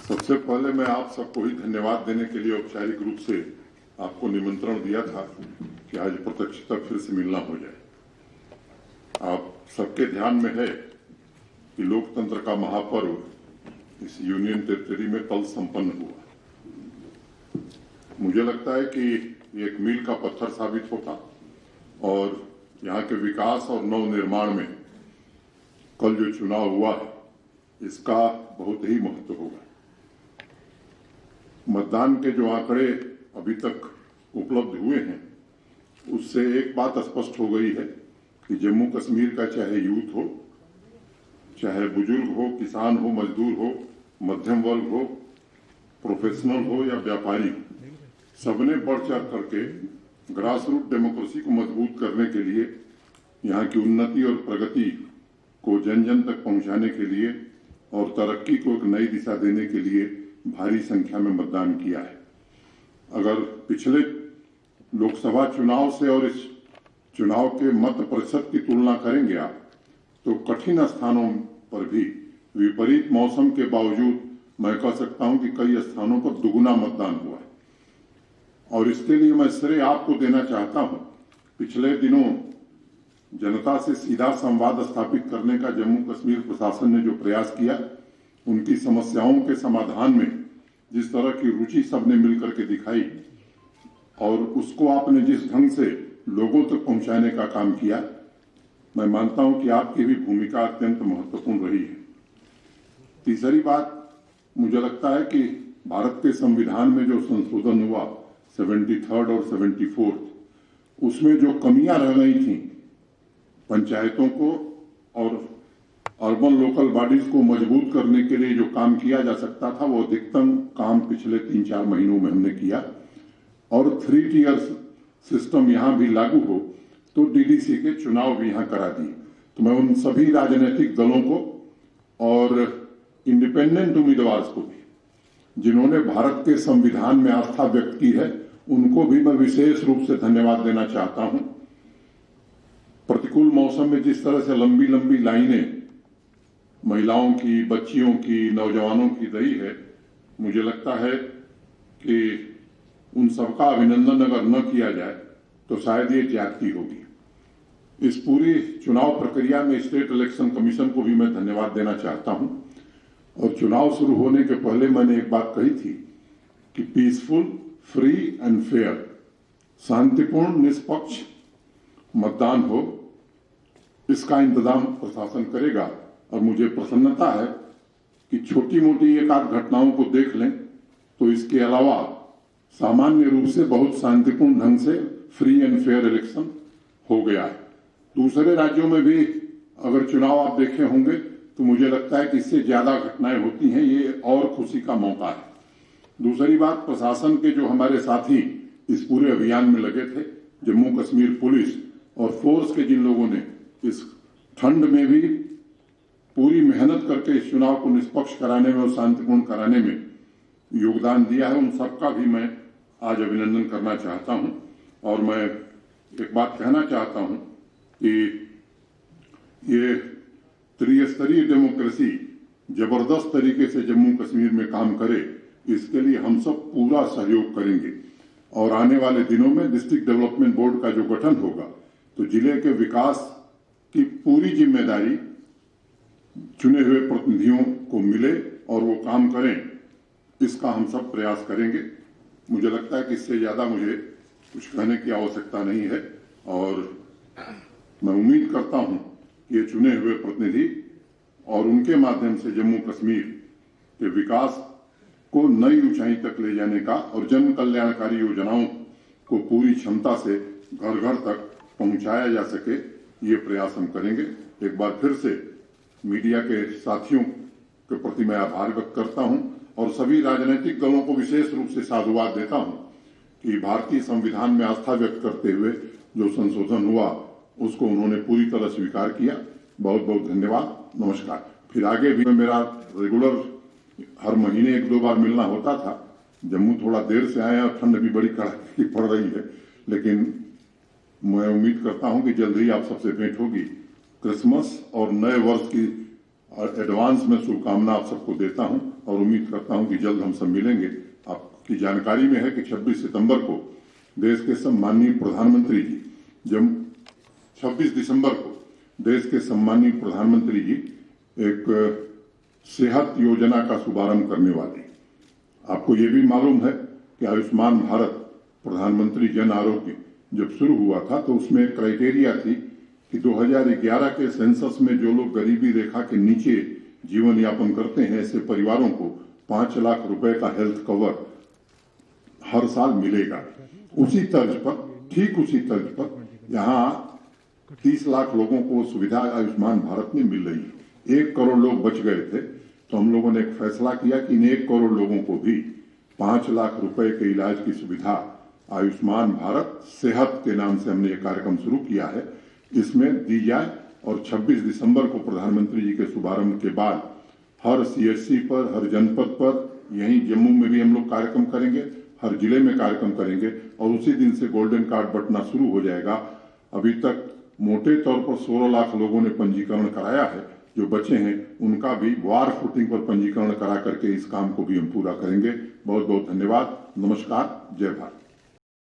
सबसे पहले मैं आप सबको ही धन्यवाद देने के लिए औपचारिक रूप से आपको निमंत्रण दिया था कि आज प्रत्यक्षता फिर से मिलना हो जाए। आप सबके ध्यान में है कि लोकतंत्र का महापर्व इस यूनियन टेरिटरी में कल संपन्न हुआ। मुझे लगता है कि ये एक मील का पत्थर साबित होगा और यहाँ के विकास और नवनिर्माण में कल जो चुनाव हुआ है इसका बहुत ही महत्व होगा। मतदान के जो आंकड़े अभी तक उपलब्ध हुए हैं उससे एक बात स्पष्ट हो गई है कि जम्मू कश्मीर का चाहे यूथ हो, चाहे बुजुर्ग हो, किसान हो, मजदूर हो, मध्यम वर्ग हो, प्रोफेशनल हो या व्यापारी हो, सबने बढ़ चढ़ करके ग्रास रूट डेमोक्रेसी को मजबूत करने के लिए, यहाँ की उन्नति और प्रगति को जन जन तक पहुंचाने के लिए और तरक्की को एक नई दिशा देने के लिए भारी संख्या में मतदान किया है। अगर पिछले लोकसभा चुनाव से और इस चुनाव के मत प्रतिशत की तुलना करेंगे आप तो कठिन स्थानों पर भी विपरीत मौसम के बावजूद मैं कह सकता हूं कि कई स्थानों पर दुगुना मतदान हुआ है और इसके लिए मैं श्रेय आपको देना चाहता हूं। पिछले दिनों जनता से सीधा संवाद स्थापित करने का जम्मू कश्मीर प्रशासन ने जो प्रयास किया, उनकी समस्याओं के समाधान में जिस तरह की रुचि सबने मिलकर के दिखाई और उसको आपने जिस ढंग से लोगों तक पहुंचाने का काम किया, मैं मानता हूं कि आपकी भी भूमिका अत्यंत महत्वपूर्ण रही है। तीसरी बात, मुझे लगता है कि भारत के संविधान में जो संशोधन हुआ 73rd और 74th, उसमें जो कमियां रह गई थी, पंचायतों को और अर्बन लोकल बॉडीज को मजबूत करने के लिए जो काम किया जा सकता था वो अधिकतम काम पिछले 3-4 महीनों में हमने किया और 3 टियर सिस्टम यहाँ भी लागू हो तो डीडीसी के चुनाव भी यहाँ करा दिए। तो मैं उन सभी राजनीतिक दलों को और इंडिपेंडेंट उम्मीदवार को भी जिन्होंने भारत के संविधान में आस्था व्यक्त की है, उनको भी मैं विशेष रूप से धन्यवाद देना चाहता हूं। प्रतिकूल मौसम में जिस तरह से लंबी लंबी लाइनें महिलाओं की, बच्चियों की, नौजवानों की रही है, मुझे लगता है कि उन सबका अभिनंदन अगर न किया जाए तो शायद ये ज्यादती होगी। इस पूरी चुनाव प्रक्रिया में स्टेट इलेक्शन कमीशन को भी मैं धन्यवाद देना चाहता हूं और चुनाव शुरू होने के पहले मैंने एक बात कही थी कि पीसफुल, फ्री एंड फेयर, शांतिपूर्ण, निष्पक्ष मतदान हो, इसका इंतजाम प्रशासन करेगा। और मुझे प्रसन्नता है कि छोटी मोटी एक आध घटनाओं को देख लें तो इसके अलावा सामान्य रूप से बहुत शांतिपूर्ण ढंग से फ्री एंड फेयर इलेक्शन हो गया है। दूसरे राज्यों में भी अगर चुनाव आप देखे होंगे तो मुझे लगता है कि इससे ज्यादा घटनाएं होती हैं, ये और खुशी का मौका है। दूसरी बात, प्रशासन के जो हमारे साथी इस पूरे अभियान में लगे थे, जम्मू कश्मीर पुलिस और फोर्स के जिन लोगों ने इस ठंड में भी पूरी मेहनत करके इस चुनाव को निष्पक्ष कराने में और शांतिपूर्ण कराने में योगदान दिया है, उन सबका भी मैं आज अभिनंदन करना चाहता हूं। और मैं एक बात कहना चाहता हूं कि ये त्रिस्तरीय डेमोक्रेसी जबरदस्त तरीके से जम्मू कश्मीर में काम करे, इसके लिए हम सब पूरा सहयोग करेंगे। और आने वाले दिनों में डिस्ट्रिक्ट डेवलपमेंट बोर्ड का जो गठन होगा तो जिले के विकास की पूरी जिम्मेदारी चुने हुए प्रतिनिधियों को मिले और वो काम करें, इसका हम सब प्रयास करेंगे। मुझे लगता है कि इससे ज्यादा मुझे कुछ कहने की आवश्यकता नहीं है और मैं उम्मीद करता हूं कि ये चुने हुए प्रतिनिधि और उनके माध्यम से जम्मू कश्मीर के विकास को नई ऊंचाई तक ले जाने का और जन कल्याणकारी योजनाओं को पूरी क्षमता से घर घर तक पहुंचाया जा सके, ये प्रयास हम करेंगे। एक बार फिर से मीडिया के साथियों के प्रति मैं आभार व्यक्त करता हूं और सभी राजनीतिक दलों को विशेष रूप से साधुवाद देता हूं कि भारतीय संविधान में आस्था व्यक्त करते हुए जो संशोधन हुआ उसको उन्होंने पूरी तरह स्वीकार किया। बहुत बहुत धन्यवाद, नमस्कार। फिर आगे भी मेरा रेगुलर हर महीने 1-2 बार मिलना होता था। जम्मू थोड़ा देर से आए और ठंड भी बड़ी कड़ाके की पड़ रही है, लेकिन मैं उम्मीद करता हूं कि जल्द ही आप सबसे भेंट होगी। क्रिसमस और नए वर्ष की एडवांस में शुभकामना आप सबको देता हूं और उम्मीद करता हूं कि जल्द हम सब मिलेंगे। आपकी जानकारी में है कि 26 सितंबर को देश के सम्माननीय प्रधानमंत्री जी, जब 26 दिसंबर को देश के सम्माननीय प्रधानमंत्री जी एक सेहत योजना का शुभारंभ करने वाले। आपको ये भी मालूम है कि आयुष्मान भारत प्रधानमंत्री जन आरोग्य जब शुरू हुआ था तो उसमें एक क्राइटेरिया थी कि 2011 के सेंसस में जो लोग गरीबी रेखा के नीचे जीवन यापन करते हैं ऐसे परिवारों को 5 लाख रुपए का हेल्थ कवर हर साल मिलेगा। उसी तर्ज पर, ठीक उसी तर्ज पर यहाँ 30 लाख लोगों को सुविधा आयुष्मान भारत में मिल रही है। 1 करोड़ लोग बच गए थे तो हम लोगों ने एक फैसला किया कि इन 1 करोड़ लोगों को भी 5 लाख रुपए के इलाज की सुविधा आयुष्मान भारत सेहत के नाम से हमने ये कार्यक्रम शुरू किया है, इसमें दी जाए। और 26 दिसंबर को प्रधानमंत्री जी के शुभारंभ के बाद हर सीएचसी पर, हर जनपद पर, यहीं जम्मू में भी हम लोग कार्यक्रम करेंगे, हर जिले में कार्यक्रम करेंगे और उसी दिन से गोल्डन कार्ड बंटना शुरू हो जाएगा। अभी तक मोटे तौर पर 16 लाख लोगों ने पंजीकरण कराया है। जो बचे हैं उनका भी वार फुटिंग पर पंजीकरण करा करके इस काम को भी हम पूरा करेंगे। बहुत बहुत धन्यवाद। नमस्कार। जय भारत।